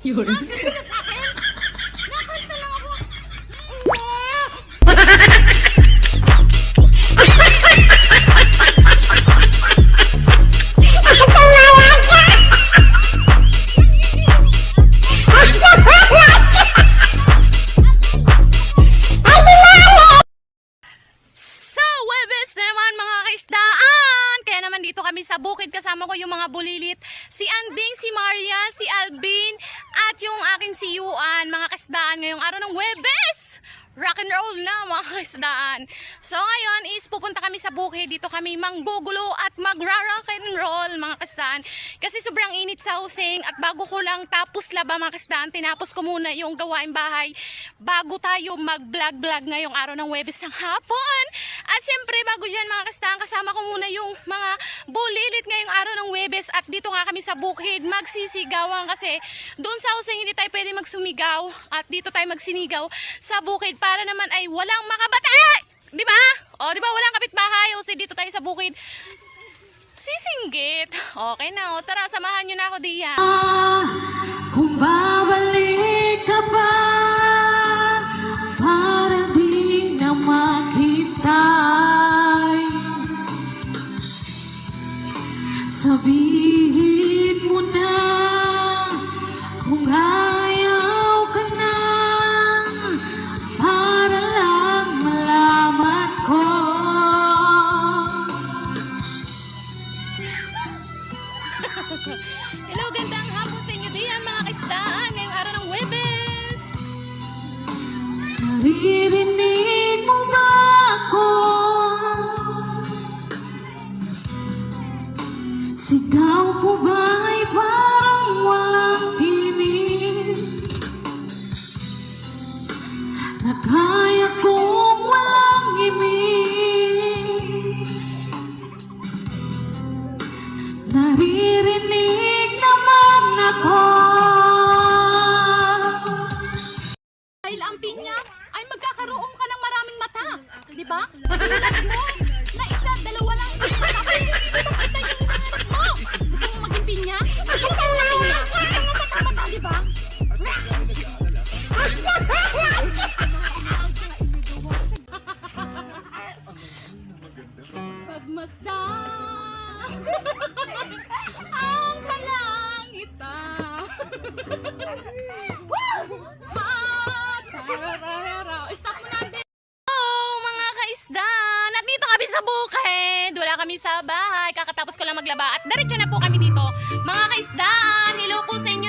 Yun. Galing ka sa akin? Nakalta lang ako. So, Webes na naman mga kaisdaan! Kaya naman dito kami sa bukid, kasama ko yung mga bulilit. Si Anding, si Marian, si Alvin, at yung aking si Yuan, mga kaisdaan ngayong araw ng Webes! Rock and roll na mga kaisdaan. So ngayon is pupunta kami sa bukid. Dito kami manggugulo at magra-rock and roll mga kaisdaan. Kasi sobrang init sa Husing at bago ko lang tapos laba mga kaisdaan, tinapos ko muna yung gawain bahay bago tayo mag-vlog ngayong araw ng Webes ng hapon. At syempre bago dyan mga kaisdaan, kasama ko muna yung mga bulilit ngayong araw ng Webes. At dito nga kami sa bukid magsisigawan kasi doon sa Husing hindi tayo pwede magsumigaw. At dito tayo magsinigaw sa bukid para naman ay walang makabata. Di ba? O, di ba walang kapitbahay? O, dito tayo sa bukid. Sisinggit. Okay na, o. Tara, samahan nyo na ako diyan. Kung babalik ka pa para di na makitay, sabihin mo na kung ayaw ka na para lang malaman ko. Hello, gandang hapon sa inyo diyan mga kaisdaan ngayong araw ng Webes. Naririnig mo ba ako? Sigaw ko ba'y parang walang tinig? Na kaya kong walang imig? Naririnig naman ako. Dahil ang pinya ay magkakaroon ka ng maraming mata. Di ba? Tulad mo na isa, dalawa lang. Tapos hindi mo makita yung hinahanap mo. Gusto mo maging pinya? Maging ka na pinya. Mga mata-mata, di ba? Pagmasdan ang kalangitan. Stop mo natin. Hello mga kaisdan. At dito kami sa bukid. Wala kami sa bahay. Kakatapos ko lang maglaba. At diretso na po kami dito. Mga kaisdan, hello po sa inyo